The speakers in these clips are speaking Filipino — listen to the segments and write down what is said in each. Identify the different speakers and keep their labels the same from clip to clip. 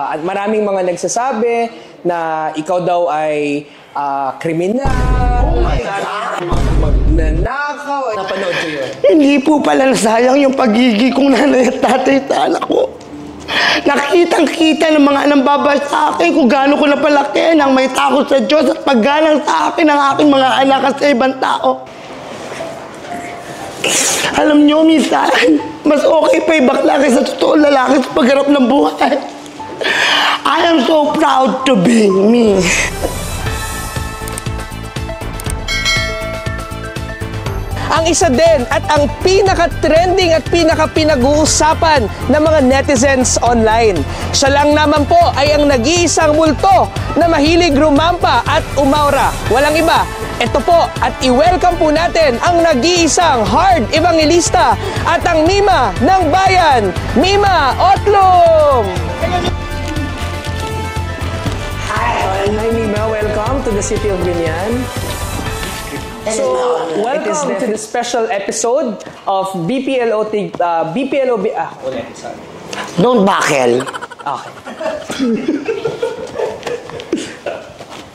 Speaker 1: At maraming mga nagsasabi na ikaw daw ay kriminal, magnanakaw. Napanood ko yun.
Speaker 2: Hindi po pala nasayang yung pagiging kong nanay at tatay sa anak ko. Nakitang-kita ng mga nambabay sa akin kung gaano ko napalaki nang may takot sa Diyos at paggalang sa akin ng aking mga anak at sa ibang tao. Alam nyo, minsan, mas okay pa yung bakla kaysa totoong lalaki sa pagharap ng buhay. I am so proud to be me.
Speaker 1: Ang isa din at ang pinaka-trending at pinaka-pinag-uusapan ng mga netizens online. Siya lang naman po ay ang nag-iisang multo na mahilig rumampa at umaura. Walang iba. Ito po at i-welcome po natin ang nag-iisang hard evangelista at ang Mima ng Bayan, Mima Otlum! Hi Mima, welcome to the City of Binyan. So, welcome to the special episode of
Speaker 2: Don't buckle.
Speaker 1: Okay.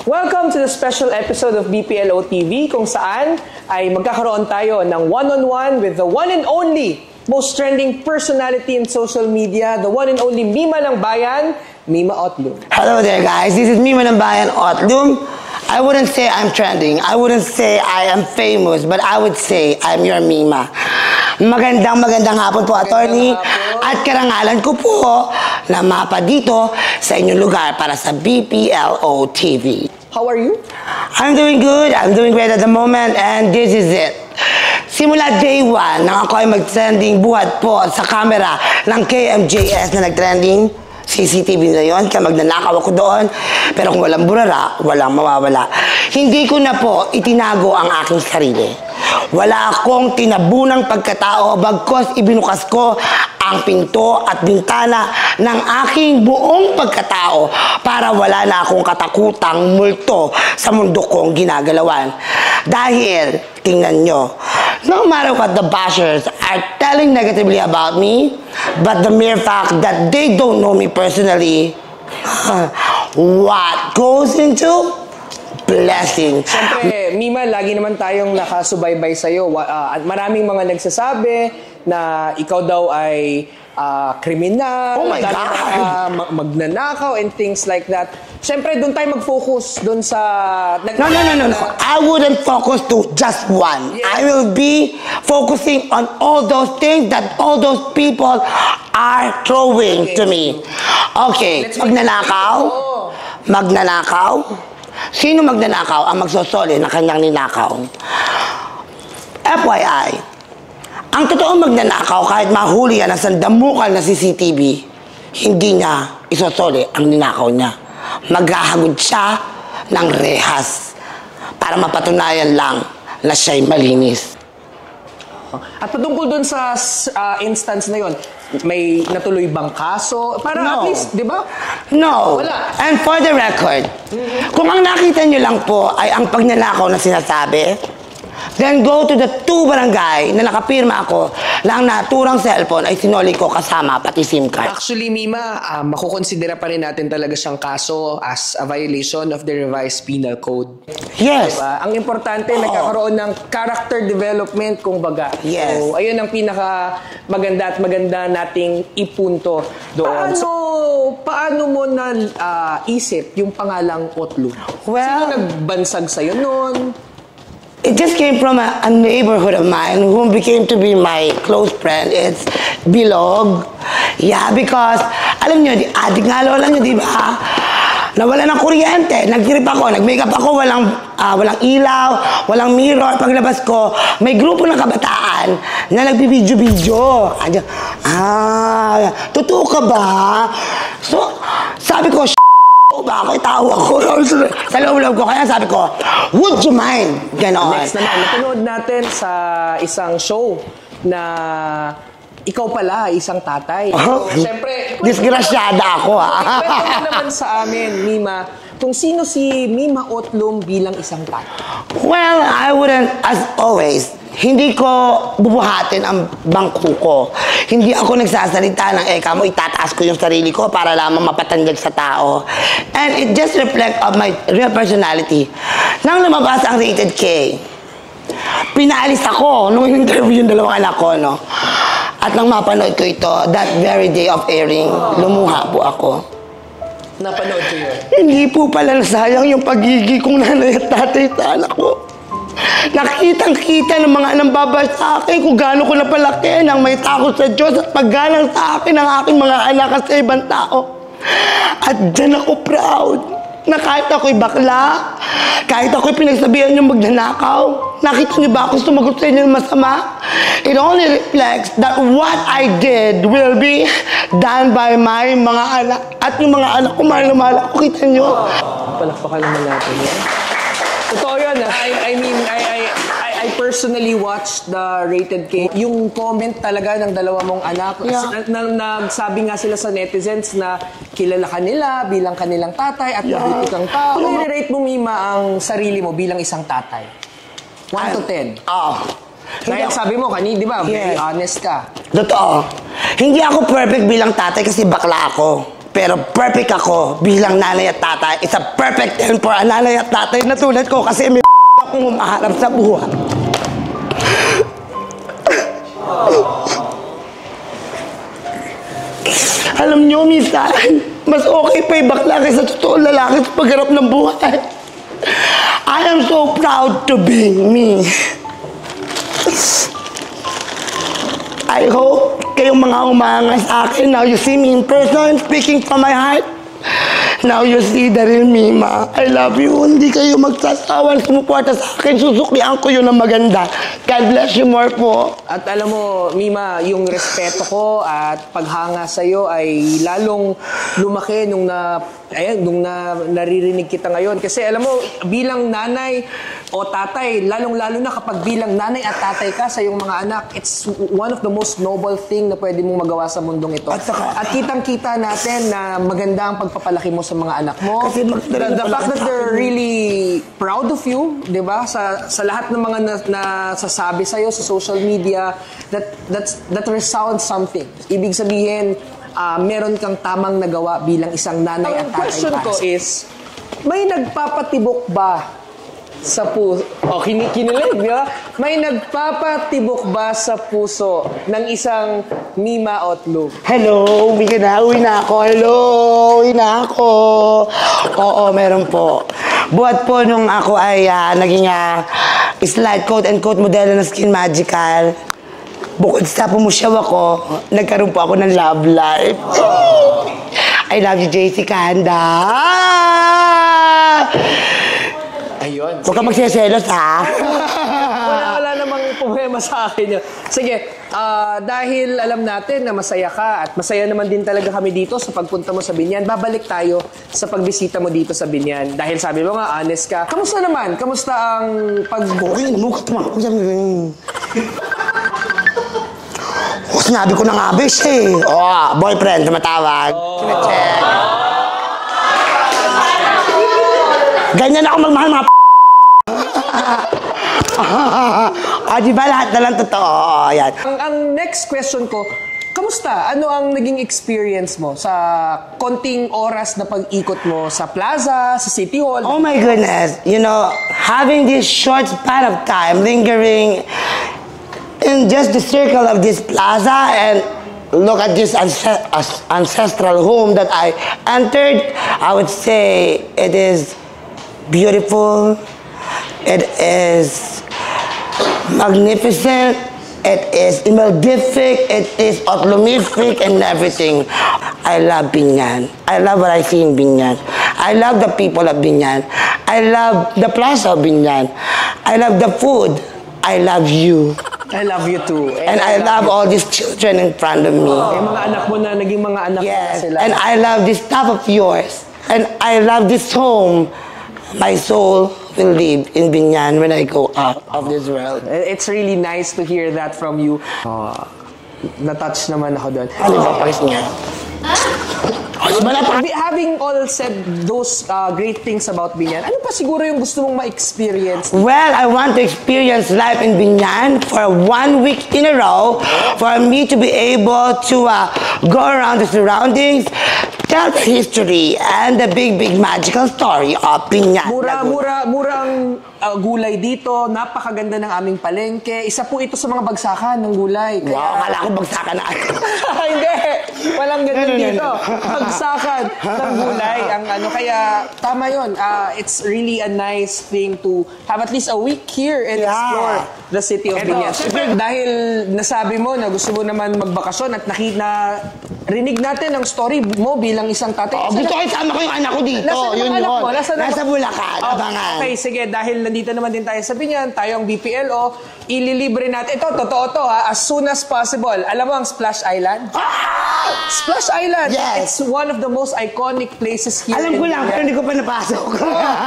Speaker 1: Welcome to the special episode of BPLO TV kung saan ay magkakaroon tayo ng one-on-one with the one and only most trending personality in social media, the one and only Mima ng Bayan, Mima Otlum.
Speaker 2: Hello there guys, this is Mima ng Bayan, Otlum. I wouldn't say I'm trending, I wouldn't say I am famous, but I would say I'm your Mima. Magandang hapon po, attorney. At karangalan ko po na mapa dito sa inyong lugar para sa BPLO TV.
Speaker 1: How are you?
Speaker 2: I'm doing good. I'm doing great at the moment, and this is it. Simula day 1 nang ako ay mag-trending buhat po sa camera ng KMJS na nag-trending. CCTV na yun, kaya magnanakaw ako doon. Pero kung walang burara, walang mawawala. Hindi ko na po itinago ang aking sarili. Wala akong tinabunang pagkatao, bagkos ibinukas ko ang pinto at bintana ng aking buong pagkatao para wala na akong katakutang multo sa mundo kong ginagalawan. Dahil, tingnan nyo, no matter what the bashers are telling negatively about me, but the mere fact that they don't know me personally, what goes into blessing.
Speaker 1: Siyempre, Mima, lagi naman tayong nakasubaybay sa'yo. At maraming mga nagsasabi na ikaw daw ay kriminal,
Speaker 2: oh my God,
Speaker 1: magnanakaw and things like that. Siyempre, doon tayo mag-focus doon sa...
Speaker 2: No. I wouldn't focus to just one. Yeah. I will be focusing on all those things that all those people are throwing to me. Okay, magnanakaw. Sino magnanakaw ang magsosoli ng kanyang ninakaw? FYI, ang totoong magnanakaw kahit mahuli yan ng sandamukal na CCTV, hindi niya isosoli ang ninakaw niya. Maghahagod siya ng rehas para mapatunayan lang na siya'y malinis.
Speaker 1: At patungkol dun sa instance na yon, may natuloy bang kaso? Para
Speaker 2: no.
Speaker 1: At least, di ba?
Speaker 2: No.
Speaker 1: Wala.
Speaker 2: And for the record, kung ang nakita nyo lang po ay ang pagnanakaw na sinasabi, then go to the 2 barangay na nakapirma ako na ang naturang cellphone ay sinoli ko kasama pati SIM card.
Speaker 1: Actually, Mima, makukonsidera pa rin natin talaga siyang kaso as a violation of the revised penal code.
Speaker 2: Yes.
Speaker 1: Diba? Ang importante, nagkakaroon ng character development, kumbaga.
Speaker 2: Yes.
Speaker 1: So, ayun ang pinaka maganda nating ipunto doon. Paano mo na isip yung pangalang Otlum?
Speaker 2: Well,
Speaker 1: sino nagbansag sa'yo noon?
Speaker 2: It just came from a neighborhood of mine who became to be my close friend. It's Bilog. Yeah, because, alam nyo, adik nga lola nyo, di ba? Nawala ng kuryente. Nag-trip ako, nag-makeup ako, walang ilaw, walang mirror. Paglabas ko, may grupo ng kabataan na nagbibidyo-bidyo. Totoo ka ba? So, sabi ko, bakit tawa ko? Sa loob-loob ko. Kaya sabi ko, would you mind? Ganon.
Speaker 1: Next naman, napanood natin sa isang show na ikaw pala, isang tatay. So, siyempre,
Speaker 2: disgrasyada ako, ha?
Speaker 1: Kwento naman sa amin, Mima, kung sino si Mima Otlum bilang isang tatay.
Speaker 2: Well, I wouldn't, as always, hindi ko bubuhatin ang bangko ko. Hindi ako nagsasalita ng eka mo, itataas ko yung sarili ko para lamang mapatanggag sa tao. And it just reflects of my real personality. Nang lumabas ang Rated K, pinaalis ako nung interview yung dalawang anak ko, no? At nang mapanood ko ito, that very day of airing, lumuha po ako.
Speaker 1: Napanood ko yun.
Speaker 2: Hindi po pala nasayang yung pagiging kong nanay at tatay sa anak ko. Nakitang-kita ng mga nambabas sa akin kung gaano ko napalaki nang may takot sa Diyos at paggalang sa akin ng aking mga anak at sa ibang tao. At dyan ako proud na kahit ako'y bakla, kahit ako'y pinagsabihan niyong magnanakaw, nakita niyo ba ako sumagot sa inyo ng masama? It only reflects that what I did will be done by my mga anak. At yung mga anak ko, mahal na mahal ako, kita niyo.
Speaker 1: Palakpakan naman natin yan. Totoo yun. I personally watched the Rated K. Yung comment talaga ng dalawa mong anak, nagsabi nga sila sa netizens na kilala ka nila bilang kanilang tatay at mabuti kang tao. Kung i-rate mo, Mima, ang sarili mo bilang isang tatay? 1 to 10. Dahil sabi mo kanina, di ba, very honest ka.
Speaker 2: Totoo. Hindi ako perfect bilang tatay kasi bakla ako. Pero perfect ako bilang nanay at tatay. It's a perfect 10 for a nanay at tatay na tulad ko kasi may akong humaharap sa buhay. Alam nyo, minsan, mas okay pa yung bakla kaysa totoong lalaki sa pagharap ng buhay. I am so proud to be me. I hope kayong mga umanga sa akin, now you see me in person, speaking from my heart. Now you see the real Mima. I love you. Hindi kayo magsasawan sumuporta sa akin. Susuklian ko yun ng maganda. God bless you more po.
Speaker 1: At alam mo, Mima, yung respeto ko at paghanga sa'yo ay lalong lumaki nung naririnig kita ngayon. Kasi alam mo, bilang nanay o tatay, lalong-lalo na kapag bilang nanay at tatay ka sa iyong mga anak, it's one of the most noble thing na pwede mong magawa sa mundong ito. At kitang-kita natin na maganda ang pagpapalaki mo sa mga anak mo. Kasi the fact that they're really proud of you, di ba? Sa lahat ng mga nasasabi sa'yo sa social media, that resounds something. Ibig sabihin, meron kang tamang nagawa bilang isang nanay at tatay. Ang question ko is, may nagpapatibok ba sa puso? Kinilig, di ba? May nagpapatibok ba sa puso ng isang Mima Otlum?
Speaker 2: Hello, uwi na ako. Hello, uwi na ako. Oo, meron po. Buhat po nung ako ay naging slide quote-and-quote modelo ng Skin Magical. Bukod sa pumusyaw ako, nagkaroon po ako ng love life. I love you, JC Kanda.
Speaker 1: Ayun.
Speaker 2: Huwag ka magsiselos, ha?
Speaker 1: Wala namang problema sa akin yun. Sige, dahil alam natin na masaya ka at masaya naman din talaga kami dito sa pagpunta mo sa Binyan, babalik tayo sa pagbisita mo dito sa Binyan. Dahil sabi mo nga, honest ka. Kamusta naman? Kamusta ang
Speaker 2: Okay, namukot mo. Sinabi ko na nga, besh, eh. Boyfriend, tumatawag. Check. Ganyan ako magmahal, mga di ba lahat na lang totoo? Yan.
Speaker 1: Ang next question ko, kamusta? Ano ang naging experience mo sa konting oras na pag-ikot mo sa plaza, sa City Hall?
Speaker 2: Oh my goodness. You know, having this short span of time lingering in just the circle of this plaza and look at this ancestral home that I entered, I would say it is beautiful, it is magnificent, it is immeldific, it is otlumific and everything. I love Binyan. I love what I see in Binyan. I love the people of Binyan. I love the plaza of Binyan. I love the food. I love you.
Speaker 1: I love you too.
Speaker 2: And I love all these children in front of me.
Speaker 1: Mga anak mo na, naging mga anak mo na sila.
Speaker 2: And I love this stuff of yours. And I love this home. My soul will live in Binyan when I go out of this world.
Speaker 1: It's really nice to hear that from you. Na-touch naman ako doon.
Speaker 2: Ano ba, pakis niya?
Speaker 1: Having all said those great things about Binyan, ano pa siguro yung gusto mong ma-experience?
Speaker 2: Well, I want to experience life in Binyan for 1 week in a row for me to be able to go around the surroundings, tell the history and the big magical story of Binyan.
Speaker 1: Murang gulay dito, napakaganda ng aming palengke. Isa po ito sa mga bagsakan ng gulay.
Speaker 2: Wow, akala ko bagsakan na ako.
Speaker 1: Hindi, walang ganun dito. Bagsakan ng gulay. Kaya tama yun. It's really a nice thing to have at least a week here and explore the city of Binyan. Siyempre, dahil nasabi mo na gusto mo naman magbakasyon at rinig natin ang story mo bilang isang tatay.
Speaker 2: Gusto ko isama ko yung anak ko dito. Nasa Bulacan. Abangan.
Speaker 1: Okay, sige. Dahil nandito naman din tayo sa Binyan, tayo ang BPLO, ililibre natin. Ito, totoo to as soon as possible. Alam mo ang Splash Island? Splash Island!
Speaker 2: Yes!
Speaker 1: It's one of the most iconic places here.
Speaker 2: Alam ko lang, pero hindi ko pa napasok.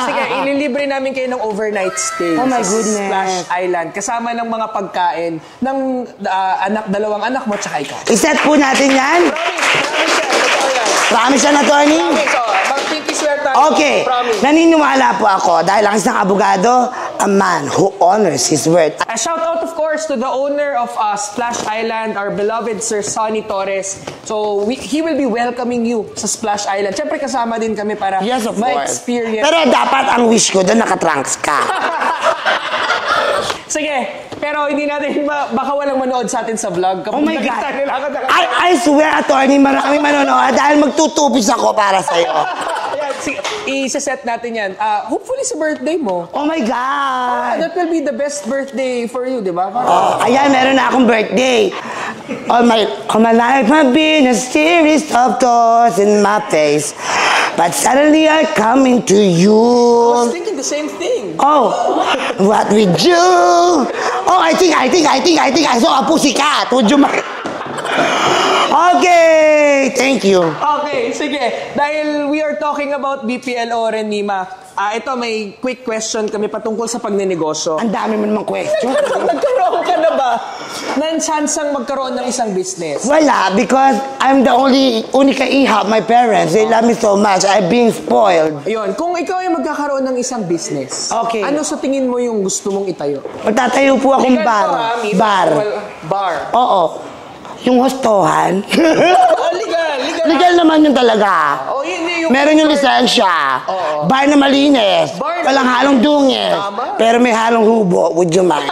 Speaker 1: Sige, ililibre namin kayo ng overnight stay.
Speaker 2: Oh my goodness.
Speaker 1: Splash Island. Kasama ng mga pagkain ng dalawang anak mo tsaka ikaw.
Speaker 2: Iset po natin yan. Promise yan, attorney?
Speaker 1: Pinky swear tayo.
Speaker 2: Okay,
Speaker 1: Promise.
Speaker 2: naniniwala po ako dahil ang isang abogado, a man who honors his word.
Speaker 1: A shout out of course to the owner of Splash Island, our beloved Sir Sonny Torres. So he will be welcoming you sa Splash Island. Siyempre kasama din kami para
Speaker 2: Yes, of course.
Speaker 1: ma-experience.
Speaker 2: Pero dapat ang wish ko doon nakatrunks ka.
Speaker 1: Sige, pero hindi natin baka walang manood sa atin sa vlog.
Speaker 2: Oh my God. I swear, attorney, maraming manonood dahil magtutupis ako para sa'yo.
Speaker 1: Sige, i-set natin yan. Hopefully sa birthday mo.
Speaker 2: Oh my God.
Speaker 1: That will be the best birthday for you, di ba?
Speaker 2: Ayan, meron na akong birthday. All my life have been a series of thoughts in my face. But suddenly I come into you.
Speaker 1: I was thinking the same thing.
Speaker 2: Oh, what we do? Oh, I think I saw a pussycat. Would you mind? Okay, thank you.
Speaker 1: Okay, sige. Dahil we are talking about BPLO rin, Nima. Ito, may quick question kami patungkol sa pagnenegosyo.
Speaker 2: Ang dami mo namang question.
Speaker 1: Nagkaroon ka na ba ng chansang magkaroon ng isang business?
Speaker 2: Wala, because I'm the unika iha of my parents. They love me so much. I've been spoiled.
Speaker 1: Ayun, kung ikaw ay magkakaroon ng isang business,
Speaker 2: Okay.
Speaker 1: ano sa tingin mo yung gusto mong itayo?
Speaker 2: Magtatayo po akong bar. Oo. Yung hostohan.
Speaker 1: Legal.
Speaker 2: Legal naman yun talaga.
Speaker 1: Yung
Speaker 2: Meron yung lisensya. Bar na malinis. Walang halong dungis.
Speaker 1: Tama.
Speaker 2: Pero may halong hubo. Would you mind?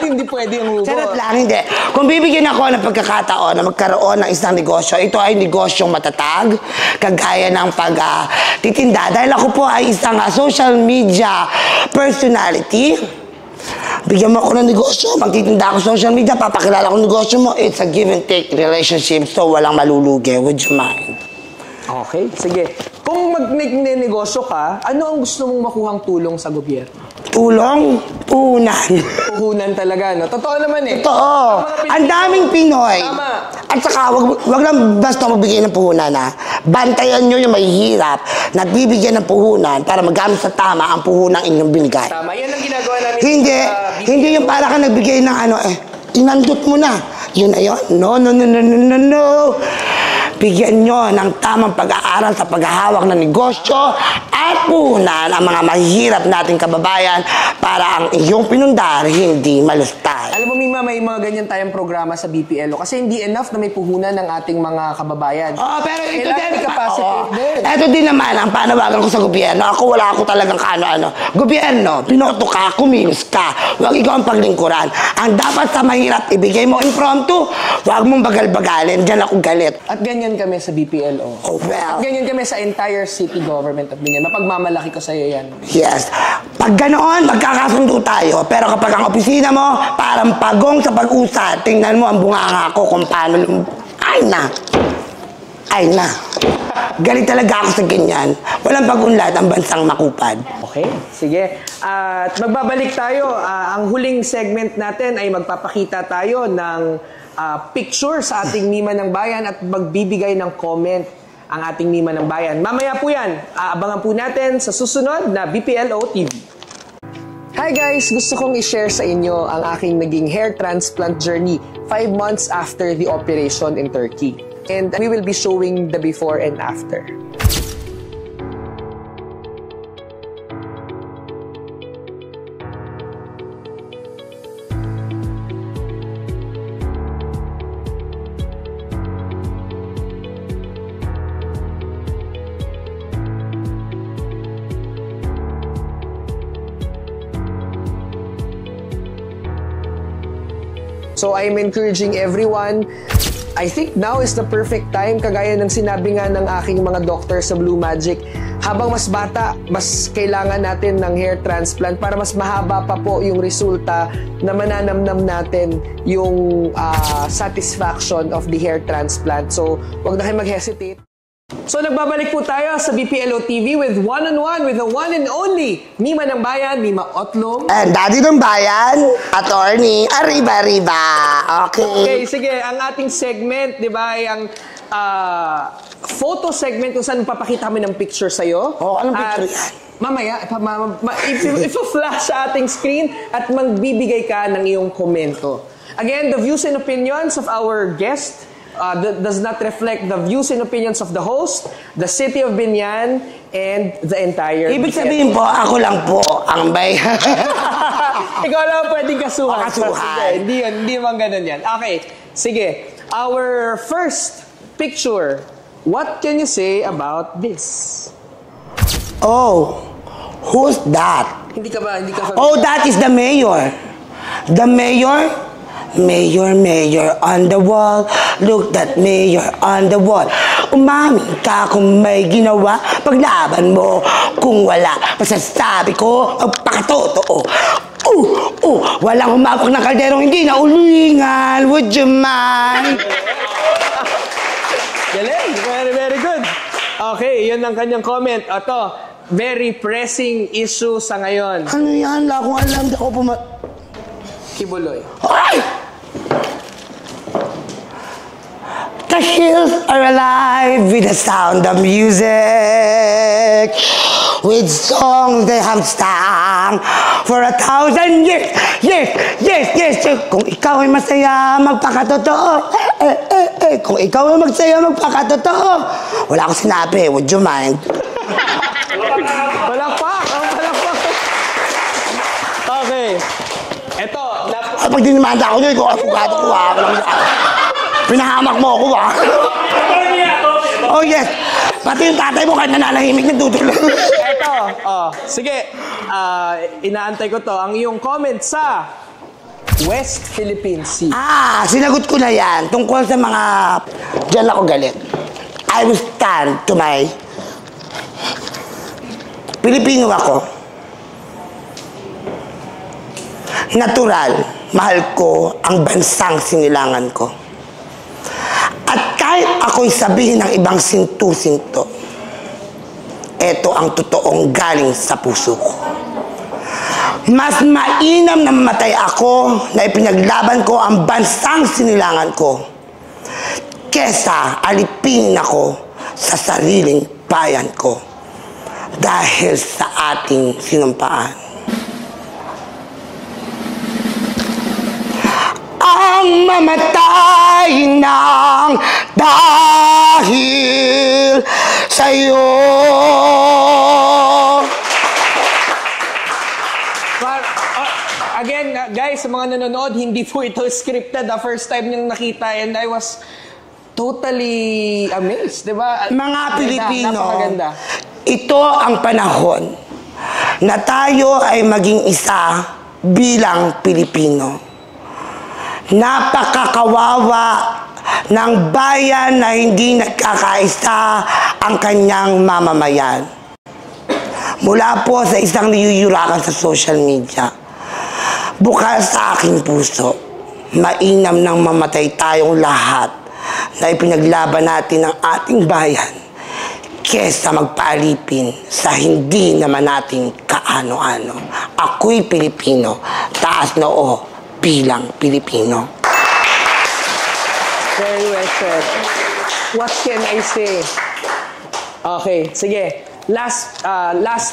Speaker 1: Hindi pwede yung hubo.
Speaker 2: Charot lang, hindi. Kung bibigyan ako ng pagkakataon na magkaroon ng isang negosyo, ito ay negosyong matatag, kagaya ng pagtitinda. Dahil ako po ay isang social media personality. Bigyan mo ako ng negosyo, magtitinda ako sa social media, papakilala ko ng negosyo mo. It's a give and take relationship, so walang malulugi. Would you mind?
Speaker 1: Okay, sige. Kung magnenegosyo ka, ano ang gusto mong makuhang tulong sa gobyerno?
Speaker 2: Tulong? Puhunan.
Speaker 1: Puhunan talaga, no? Totoo naman eh.
Speaker 2: Totoo. Ang daming Pinoy.
Speaker 1: Tama.
Speaker 2: At saka, wag lang basta magbigay ng puhunan, ha? Bantayan nyo yung mahihirap, nagbibigyan ng puhunan para magamit sa tama ang puhunang inyong binigay.
Speaker 1: Tama, yan ang ginagawa namin.
Speaker 2: Hindi yung para ka nagbigay ng inandot mo na. Yun na yun. No. Bigyan nyo ng tamang pag-aaral sa paghahawak ng negosyo at puhunan ang mga mahihirap nating kababayan para ang iyong pinundar hindi malustay.
Speaker 1: Alam mo, Mima, may mga ganyan tayong programa sa BPLO kasi hindi enough na may puhunan ng ating mga kababayan.
Speaker 2: Pero ito
Speaker 1: Kailangan
Speaker 2: din.
Speaker 1: capacity din.
Speaker 2: Ito din naman ang panawagan ko sa gobyerno. Wala ako talagang kaano-ano. Gobyerno, pinoto ka, kumilos ka. Huwag ikaw ang paglingkuran. Ang dapat sa mahirap, ibigay mo impromptu. Huwag mong bagal-bagalin. Diyan ako galit.
Speaker 1: At ganyan kami sa BPLO.
Speaker 2: Oh, well.
Speaker 1: At ganyan kami sa entire city government of Binyan. Mapagmamalaki ko sa iyo yan.
Speaker 2: Yes. Pag ganoon, magkakasundo tayo. Pero kapag ang opisina mo, parang pagong sa pag-usad, tingnan mo ang bunganga ko kung paano. Ay na. Galit talaga ako sa ganyan. Walang pag-unlad ang bansang makupad.
Speaker 1: Okay, sige. At magbabalik tayo. Ang huling segment natin ay magpapakita tayo ng picture sa ating Mima ng Bayan at magbibigay ng comment ang ating Mima ng Bayan. Mamaya po yan. Abangan po natin sa susunod na BPLO TV. Hi guys! Gusto kong i-share sa inyo ang aking naging hair transplant journey 5 months after the operation in Turkey. And we will be showing the before and after. So I'm encouraging everyone, I think now is the perfect time, kagaya ng sinabi nga ng aking mga doctor sa Blue Magic, habang mas bata, mas kailangan natin ng hair transplant para mas mahaba pa po yung resulta na mananamnam natin yung satisfaction of the hair transplant. So, wag na kayo mag-hesitate. So nagbabalik po tayo sa BPLO TV with one-on-one with the one and only Mima ng Bayan, Mima Otlong.
Speaker 2: And Daddy ng Bayan, Attorney Arriba.
Speaker 1: Okay, sige. Ang ating segment, di ba, ay ang photo segment kung saan papakita kami ng picture sa'yo.
Speaker 2: Oh, anong picture yan?
Speaker 1: Mamaya, if-flash sa ating screen at magbibigay ka ng iyong komento. Again, the views and opinions of our guest does not reflect the views and opinions of the host, the city of Biñan, and the entire...
Speaker 2: Ibig sabihin po, ako lang po ang may...
Speaker 1: Ikaw lang pwedeng kasuhan.
Speaker 2: Kasuhan.
Speaker 1: Hindi man ganun yan. Okay, sige. Our first picture. What can you say about this?
Speaker 2: Oh, who's that?
Speaker 1: Hindi ka ba?
Speaker 2: Oh, that is the mayor. The mayor? Mayor on the wall. Look that mayor on the wall. Umamin ka kung may ginawa. Paglaban mo kung wala. Masasabi ko, magpakatotoo. Walang humapok ng kalderong hindi na ulingan. Would you mind?
Speaker 1: Galing. Very, very good. Okay, yun ang kanyang comment. Ito, very pressing issue sa ngayon.
Speaker 2: Ano yan? Wala akong alam. Di ako
Speaker 1: Kibuloy.
Speaker 2: Ay! The hills are alive with the sound of music, with songs they have sung for 1,000 years. Yes. Kung ikaw ay masaya, magpakatotoo. Kung ikaw ay magsaya, magpakatotoo. Wala akong sinabi. Would you mind?
Speaker 1: Wala pa. Okay. Eto.
Speaker 2: Pag dinimanda ako nyo, ikaw apukado ko Pinahamak mo ako Oh yes, pati yung tatay mo kahit nananahimik nagtutulog.
Speaker 1: Eto, sige, inaantay ko to. Ang iyong comment sa West Philippine Sea.
Speaker 2: Sinagot ko na yan. Tungkol sa mga... Diyan ako galit. I will stand to my... Pilipino ako. Natural, mahal ko ang bansang sinilangan ko. At kahit ako'y sabihin ng ibang sintu-sinto, ito ang totoong galing sa puso ko. Mas mainam na mamatay ako na ipinaglaban ko ang bansang sinilangan ko kesa alipin ako sa sariling bayan ko dahil sa ating sinumpaan. Ang mamatay ng dahil sa'yo.
Speaker 1: Again, guys, sa mga nanonood, hindi po ito scripted. The first time niyong nakita and I was totally amazed, di ba?
Speaker 2: Mga Pilipino,
Speaker 1: napakaganda.
Speaker 2: Ito ang panahon na tayo ay maging isa bilang Pilipino. Napakakawawa ng bayan na hindi nagkakaisa ang kanyang mamamayan. Mula po sa isang niyuyurakan sa social media, bukas sa aking puso, mainam nang mamatay tayong lahat na ipinaglaban natin ang ating bayan kesa magpaalipin sa hindi naman natin kaano-ano. Ako'y Pilipino, taas noo bilang Pilipino.
Speaker 1: Very well said. What can I say? Okay, sige. Last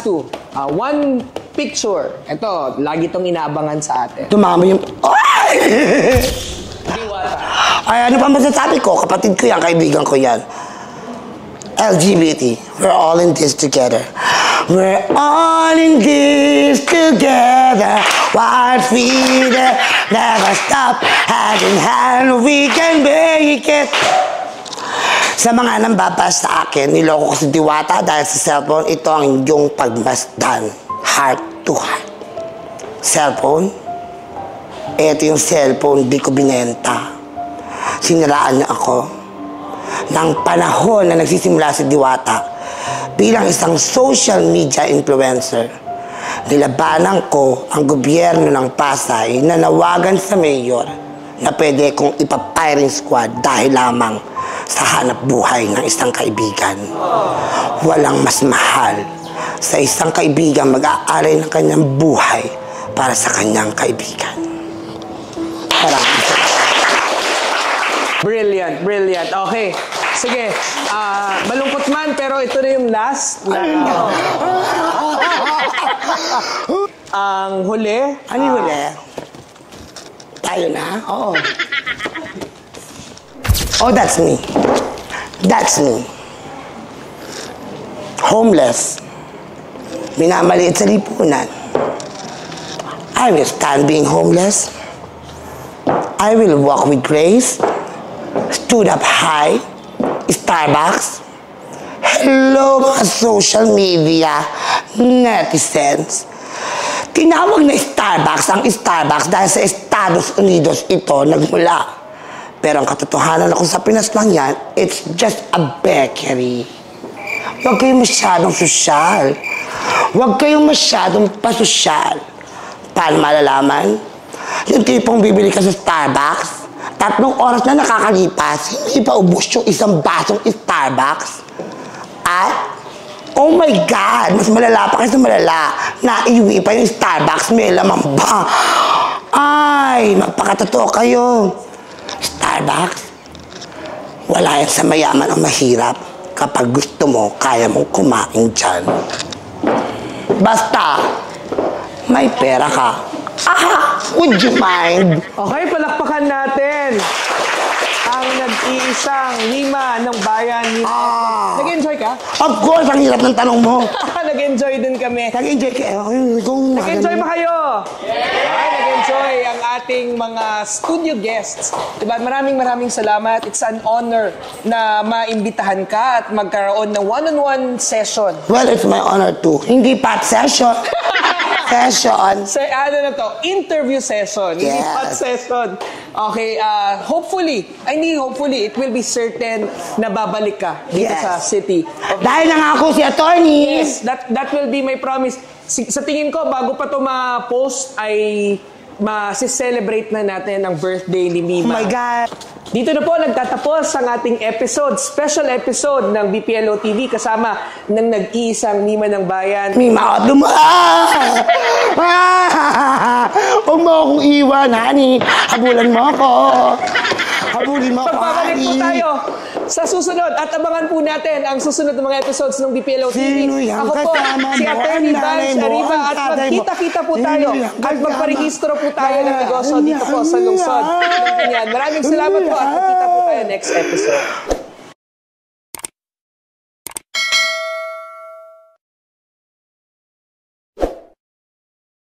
Speaker 1: two. One picture. Ito, lagi itong inaabangan sa atin.
Speaker 2: Tumama yung... Ay, ano pa masasabi ko? Kapatid ko yan, kaibigan ko yan. LGBT, we're all in this together. We're all in this together. One freedom, never stop. Hand in hand, we can make it. Sa mga nambabas sa akin, niloko ko si Diwata dahil sa cellphone, ito ang inyong pagmasdan. Heart to heart. Cellphone? Ito yung cellphone, di ko binenta. Siniraan niya ako. Nang panahon na nagsisimula si Diwata, bilang isang social media influencer, nilabanan ko ang gobyerno ng Pasay na nawagan sa mayor na pwede kong ipa-firing squad dahil lamang sa hanap buhay ng isang kaibigan. Walang mas mahal sa isang kaibigan mag-aalay ng kanyang buhay para sa kanyang kaibigan. Maraming salamat.
Speaker 1: Brilliant, brilliant. Okay. Sige, malungkot man, pero ito na yung last. Ang huli.
Speaker 2: Ano yung huli? Tayo na? Oo. Oh, that's me. That's me. Homeless. Minamaliit sa lipunan. I will stand being homeless. I will walk with grace. Stood up high. Starbucks. Hello mga social media netizens. Tinawag na Starbucks ang Starbucks dahil sa Estados Unidos ito nagmula. Pero ang katotohanan ako sa Pinas lang yan, it's just a bakery. Huwag kayong masyadong sosyal. Huwag kayong masyadong pasosyal. Paano malalaman? Yung tipong bibili ka sa Starbucks, 3 oras na nakakalipas, hindi pa ubos yung isang basong Starbucks. At, oh my God, mas malala pa kasi malala. Naiwi pa yung Starbucks, may lamang ba? Ay, magpakatotoo kayo. Starbucks, wala yan sa mayaman o mahirap. Kapag gusto mo, kaya mong kumain dyan. Basta, may pera ka. Aha! Would you mind?
Speaker 1: Okay, palakpakan natin ang nag-iisang Nima ng bayan. Nag-enjoy ka?
Speaker 2: Of course, ang hirap ng tanong mo.
Speaker 1: Nag-enjoy din kami.
Speaker 2: Nag-enjoy kayo.
Speaker 1: Nag-enjoy ba kayo? Ay, nag-enjoy ang ating mga studio guests. Diba? Maraming salamat. It's an honor na maimbitahan ka at magkaroon ng one-on-one session.
Speaker 2: Well, it's my honor too. Hindi pat session. Session.
Speaker 1: Ano na to? Interview session. Hindi
Speaker 2: Yes.
Speaker 1: pat session. Okay, hindi hopefully, it will be certain na babalik ka dito
Speaker 2: Yes.
Speaker 1: sa city.
Speaker 2: Dahil nangako si attorney.
Speaker 1: Yes, that will be my promise. Sa tingin ko, bago pa to ma-post, ay ma-celebrate na natin ang birthday ni
Speaker 2: Oh
Speaker 1: Mima.
Speaker 2: my God.
Speaker 1: Dito na po nagtatapos ang ating episode, special episode ng BPLO TV kasama ng nag-iisang Mima ng Bayan.
Speaker 2: Mima, huwag mo akong iwan, honey. Habulan mo ako. Habulin mo ako,
Speaker 1: Pagbabalik po
Speaker 2: honey.
Speaker 1: tayo sa susunod at abangan po natin ang susunod na mga episodes ng BPLO TV.
Speaker 2: Sino yung
Speaker 1: Ako po,
Speaker 2: kasama
Speaker 1: si
Speaker 2: mo?
Speaker 1: Attorney
Speaker 2: Ang nanay
Speaker 1: Vance
Speaker 2: mo?
Speaker 1: Arriba
Speaker 2: Ang
Speaker 1: at
Speaker 2: tatay mo?
Speaker 1: magkita-kita po tayo
Speaker 2: Sino yung
Speaker 1: at
Speaker 2: kasama?
Speaker 1: magparehistro po tayo ng negosyo dito po sa lungsod ng Binyan. Maraming salamat po at magkita po tayo next episode.